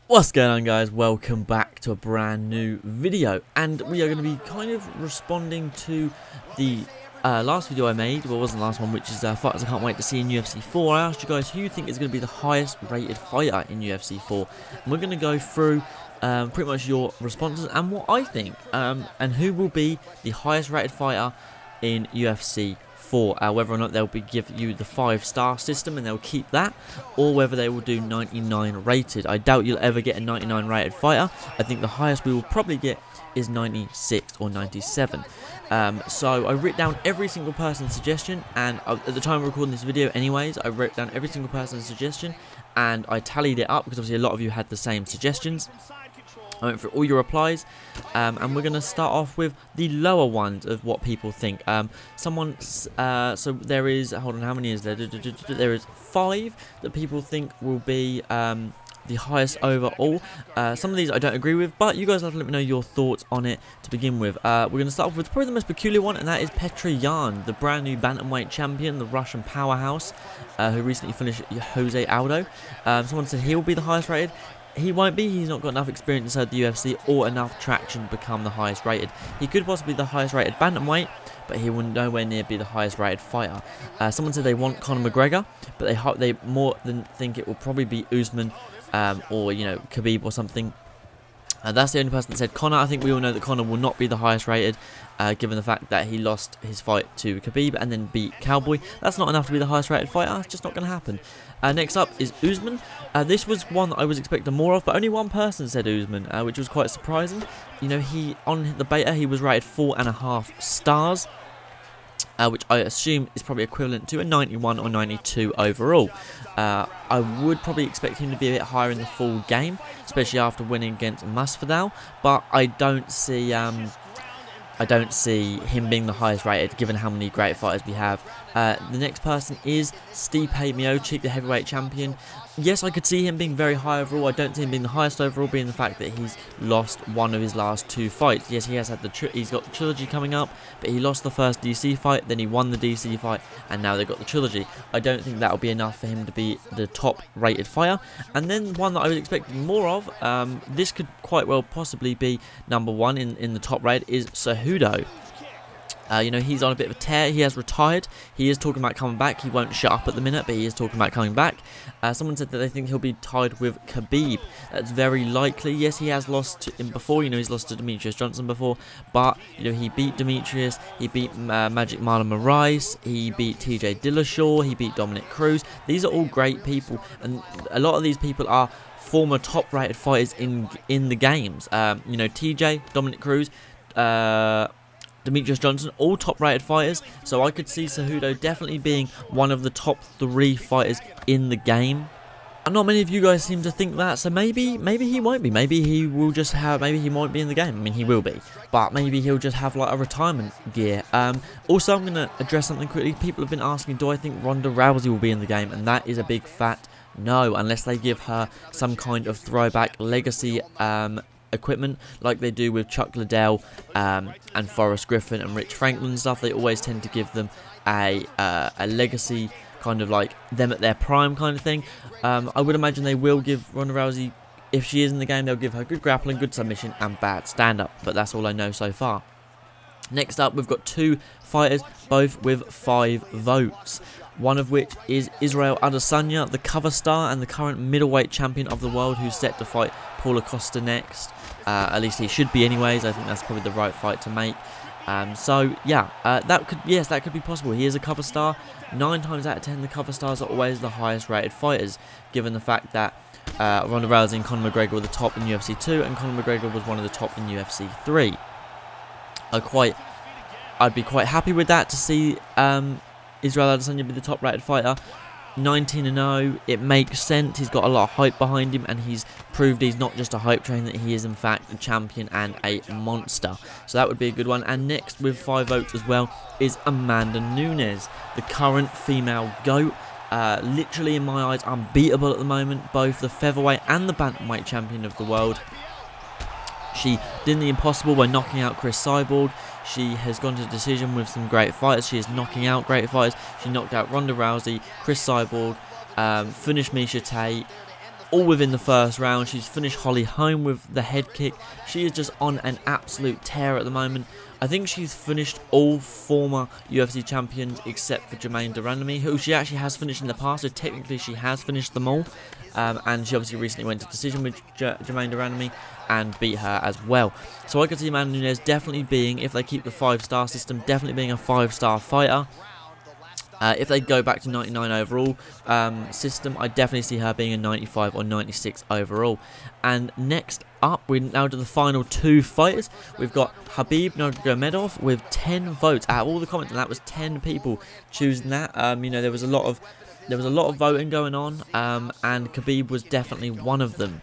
What's going on, guys? Welcome back to a brand new video, and we are going to be kind of responding to the last video I made. Well, it wasn't the last one, which is fighters I can't wait to see in UFC 4. I asked you guys who you think is going to be the highest rated fighter in UFC 4, and we're going to go through pretty much your responses and what I think, and who will be the highest rated fighter in UFC 4, whether or not they'll give you the 5-star system and they'll keep that, or whether they will do 99 rated. I doubt you'll ever get a 99 rated fighter. I think the highest we will probably get is 96 or 97. So I wrote down every single person's suggestion, and at the time of recording this video anyways, I wrote down every single person's suggestion and I tallied it up because obviously a lot of you had the same suggestions. I went through all your replies, and we're going to start off with the lower ones of what people think. So there is, hold on, how many is there? There is 5 that people think will be the highest overall. Some of these I don't agree with, but you guys have to let me know your thoughts on it to begin with. We're going to start off with probably the most peculiar one, and that is Petr Yan, the brand new bantamweight champion, the Russian powerhouse, who recently finished Jose Aldo. Someone said he will be the highest rated. He won't be. He's not got enough experience inside the UFC or enough traction to become the highest rated. He could possibly be the highest rated bantamweight, but he will nowhere near be the highest rated fighter. Someone said they want Conor McGregor, but they more than think it will probably be Usman or Khabib or something. That's the only person that said Conor. I think we all know that Conor will not be the highest rated, given the fact that he lost his fight to Khabib and then beat Cowboy. That's not enough to be the highest rated fighter. It's just not going to happen. Next up is Usman. This was one that I was expecting more of, but only one person said Usman, which was quite surprising. He on the beta he was rated 4.5 stars. Which I assume is probably equivalent to a 91 or 92 overall. I would probably expect him to be a bit higher in the full game, especially after winning against Masvidal, but I don't see him being the highest rated, given how many great fighters we have. The next person is Stipe Miocic, the heavyweight champion. Yes, I could see him being very high overall. I don't see him being the highest overall, being the fact that he's lost one of his last 2 fights. Yes, he has had he's got the trilogy coming up, but he lost the first DC fight, then he won the DC fight, and now they've got the trilogy. I don't think that'll be enough for him to be the top rated fighter. And then one that I was expecting more of, this could quite well possibly be number 1 in the top rated, is Cejudo. He's on a bit of a tear. He has retired. He is talking about coming back. He won't shut up at the minute, but he is talking about coming back. Someone said that they think he'll be tied with Khabib. That's very likely. Yes, he has lost to him before. He's lost to Demetrius Johnson before. But, he beat Demetrius. He beat Magic Marlon Moraes. He beat TJ Dillashaw. He beat Dominic Cruz. These are all great people. And a lot of these people are former top-rated fighters in the games. TJ, Dominic Cruz, Demetrius Johnson, all top-rated fighters, so I could see Cejudo definitely being one of the top 3 fighters in the game. And not many of you guys seem to think that, so maybe he won't be. Maybe he will just have. Maybe he won't be in the game. I mean, he will be, but maybe he'll just have like a retirement gear. Also, I'm gonna address something quickly. People have been asking, do I think Ronda Rousey will be in the game? And that is a big fat no, unless they give her some kind of throwback legacy equipment like they do with Chuck Liddell and Forrest Griffin and Rich Franklin and stuff. They always tend to give them a legacy, kind of like them at their prime kind of thing. I would imagine they will give Ronda Rousey, if she is in the game, they'll give her good grappling, good submission and bad stand-up, but that's all I know so far. Next up, we've got 2 fighters, both with 5 votes. One of which is Israel Adesanya, the cover star and the current middleweight champion of the world, who's set to fight Paulo Costa next. At least he should be anyways. I think that's probably the right fight to make. That could be possible. He is a cover star. 9 times out of 10, the cover stars are always the highest rated fighters, given the fact that Ronda Rousey and Conor McGregor were the top in UFC 2, and Conor McGregor was one of the top in UFC 3. I'd be quite happy with that, to see Israel Adesanya be the top rated fighter. 19-0, it makes sense. He's got a lot of hype behind him, and he's proved he's not just a hype train, that he is in fact a champion and a monster. So that would be a good one. And next, with 5 votes as well, is Amanda Nunes, the current female GOAT. Literally, in my eyes, unbeatable at the moment, both the featherweight and the bantamweight champion of the world. She did the impossible by knocking out Chris Cyborg. She has gone to decision with some great fighters. She is knocking out great fighters. She knocked out Ronda Rousey, Chris Cyborg, finished Miesha Tate, all within the first round. She's finished Holly home with the head kick. She is just on an absolute tear at the moment. I think she's finished all former UFC champions except for Germaine de Randamie, who she actually has finished in the past, so technically she has finished them all. And she obviously recently went to decision with Germaine de Randamie and beat her as well. So I could see Amanda Nunes definitely being, if they keep the 5-star system, definitely being a 5-star fighter. If they go back to 99 overall system, I definitely see her being a 95 or 96 overall. And next up, we now do the final 2 fighters. We've got Khabib Nurmagomedov with 10 votes. Out of all the comments, and that was 10 people choosing that. You know, there was a lot of voting going on, and Khabib was definitely one of them.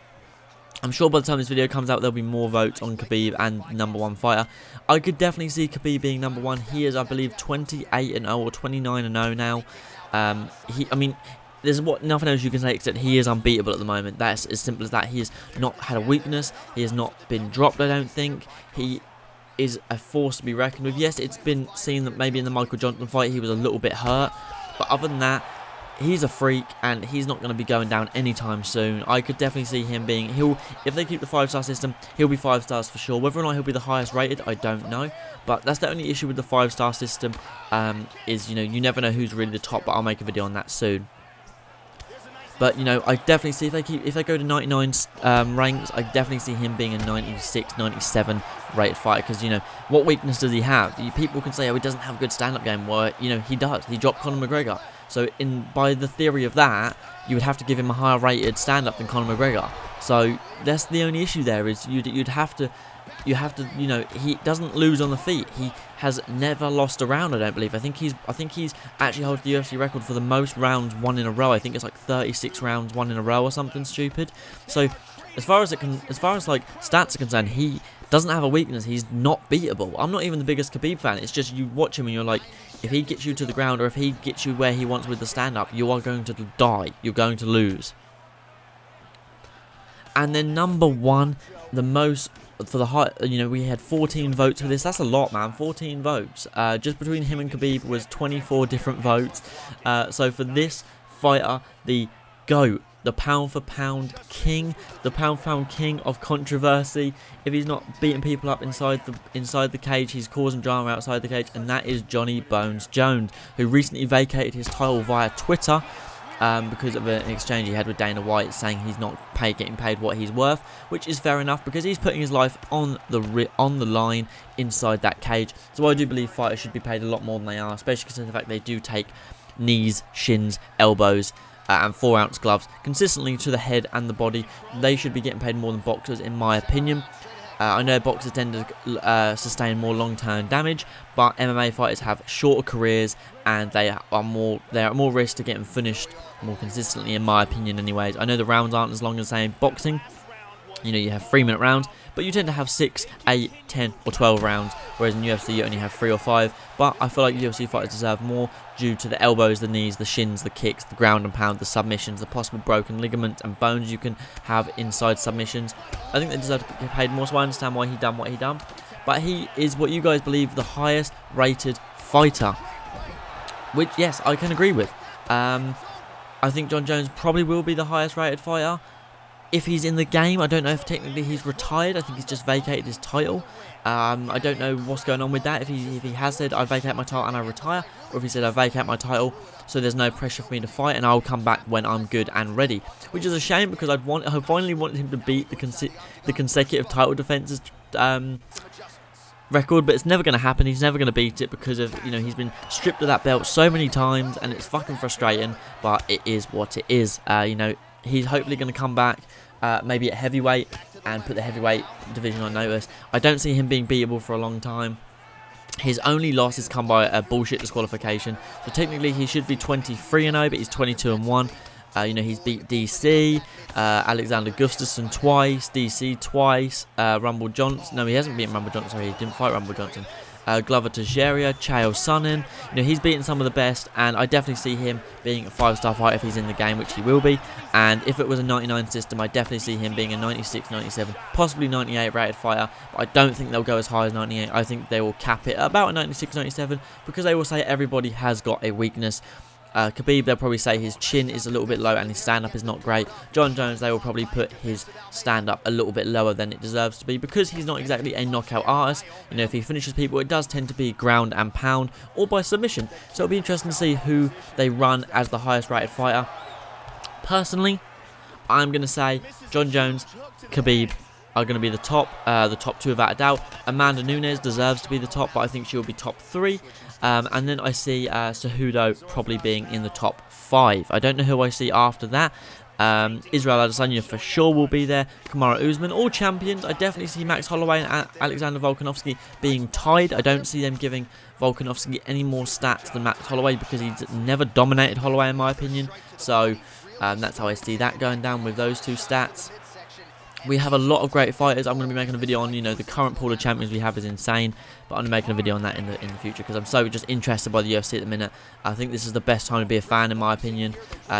I'm sure by the time this video comes out, there'll be more votes on Khabib and #1 fighter. I could definitely see Khabib being #1. He is, I believe, 28-0 or 29-0 now. I mean, there's nothing else you can say except he is unbeatable at the moment. That's as simple as that. He has not had a weakness. He has not been dropped, I don't think. He is a force to be reckoned with. Yes, it's been seen that maybe in the Michael Johnson fight he was a little bit hurt. But other than that, he's a freak, and he's not going to be going down anytime soon. I could definitely see him being, if they keep the 5-star system, he'll be 5 stars for sure. Whether or not he'll be the highest rated, I don't know. But that's the only issue with the 5-star system, is, you know, you never know who's really the top, but I'll make a video on that soon. But, you know, I definitely see if they go to 99 ranks, I definitely see him being a 96, 97 rated fighter. Because, you know, what weakness does he have? People can say, oh, he doesn't have a good stand-up game. Well, you know, he does. He dropped Conor McGregor. So, by the theory of that, you would have to give him a higher rated stand-up than Conor McGregor. So, that's the only issue there, is you'd have to, you know, he doesn't lose on the feet. He has never lost a round, I don't believe. I think he's actually holds the UFC record for the most rounds won in a row. I think it's like 36 rounds won in a row or something stupid. So, as far as like stats are concerned, he doesn't have a weakness. He's not beatable. I'm not even the biggest Khabib fan. It's just you watch him and you're like, if he gets you to the ground or if he gets you where he wants with the stand-up, you are going to die. You're going to lose. And then #1, the most for the high, you know, we had 14 votes for this. That's a lot, man. 14 votes. Just between him and Khabib was 24 different votes. So for this fighter, the GOAT, the pound-for-pound king, the pound-for-pound king of controversy. If he's not beating people up inside the cage, he's causing drama outside the cage, and that is Johnny Bones Jones, who recently vacated his title via Twitter because of an exchange he had with Dana White, saying he's not getting paid what he's worth, which is fair enough because he's putting his life on the line inside that cage. So I do believe fighters should be paid a lot more than they are, especially considering the fact they do take knees, shins, elbows, and 4-ounce gloves consistently to the head and the body. They should be getting paid more than boxers, in my opinion. I know boxers tend to sustain more long-term damage, but MMA fighters have shorter careers and they are at more risk to getting finished more consistently, in my opinion. Anyways, I know the rounds aren't as long as, say, in boxing. You know, you have 3-minute rounds, but you tend to have 6, 8, 10 or 12 rounds, whereas in UFC you only have 3 or 5. But I feel like UFC fighters deserve more due to the elbows, the knees, the shins, the kicks, the ground and pound, the submissions, the possible broken ligaments and bones you can have inside submissions. I think they deserve to get paid more, so I understand why he done what he done. But he is what you guys believe the highest rated fighter, which, yes, I can agree with. I think Jon Jones probably will be the highest rated fighter. If he's in the game, I don't know if technically he's retired. I think he's just vacated his title. I don't know what's going on with that. If he has said, I vacate my title and I retire, or if he said, I vacate my title, so there's no pressure for me to fight and I'll come back when I'm good and ready. Which is a shame because I finally wanted him to beat the consecutive title defenses record, but it's never going to happen. He's never going to beat it because of, you know, he's been stripped of that belt so many times and it's fucking frustrating, but it is what it is. You know, he's hopefully going to come back maybe at heavyweight and put the heavyweight division on notice. I don't see him being beatable for a long time. His only loss has come by a bullshit disqualification. So technically he should be 23-0, but he's 22-1. You know, he's beat DC, Alexander Gustafsson twice, DC twice, Rumble Johnson. No, he hasn't beaten Rumble Johnson. Sorry, he didn't fight Rumble Johnson. Glover Teixeira, Chael Sonnen. You know, he's beaten some of the best, and I definitely see him being a 5-star fighter if he's in the game, which he will be. And if it was a 99 system, I definitely see him being a 96, 97, possibly 98 rated fighter. But I don't think they'll go as high as 98. I think they will cap it at about a 96, 97 because they will say everybody has got a weakness. Khabib, they'll probably say his chin is a little bit low and his stand-up is not great. Jon Jones, they will probably put his stand-up a little bit lower than it deserves to be because he's not exactly a knockout artist. You know, if he finishes people, it does tend to be ground and pound or by submission. So it'll be interesting to see who they run as the highest rated fighter. Personally, I'm going to say Jon Jones, Khabib are going to be the top two without a doubt. Amanda Nunes deserves to be the top, but I think she will be top 3. And then I see Cejudo probably being in the top 5. I don't know who I see after that. Israel Adesanya for sure will be there. Kamaru Usman, all champions. I definitely see Max Holloway and Alexander Volkanovski being tied. I don't see them giving Volkanovski any more stats than Max Holloway because he's never dominated Holloway in my opinion. So that's how I see that going down with those two stats. We have a lot of great fighters. I'm going to be making a video on, you know, the current pool of champions we have is insane. But I'm going to be making a video on that in the future because I'm so just interested by the UFC at the minute. I think this is the best time to be a fan in my opinion.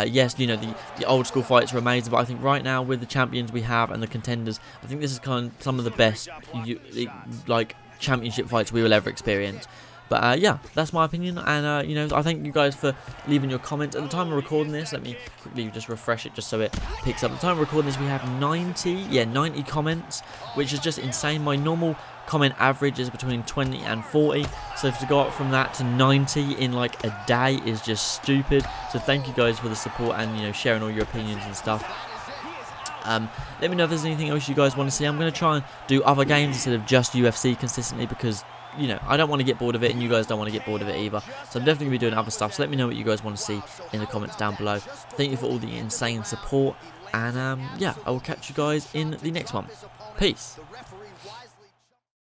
Yes, you know, the old school fights are amazing, but I think right now with the champions we have and the contenders, I think this is kind of some of the best like championship fights we will ever experience. But yeah, that's my opinion, and you know, I thank you guys for leaving your comments. At the time of recording this, let me quickly just refresh it just so it picks up. At the time of recording this, we have 90 comments, which is just insane. My normal comment average is between 20 and 40, so to go up from that to 90 in like a day is just stupid. So thank you guys for the support and, you know, sharing all your opinions and stuff. Let me know if there's anything else you guys want to see. I'm going to try and do other games instead of just UFC consistently because, you know, I don't want to get bored of it and you guys don't want to get bored of it either. So I'm definitely going to be doing other stuff. So let me know what you guys want to see in the comments down below. Thank you for all the insane support. And yeah, I will catch you guys in the next one. Peace.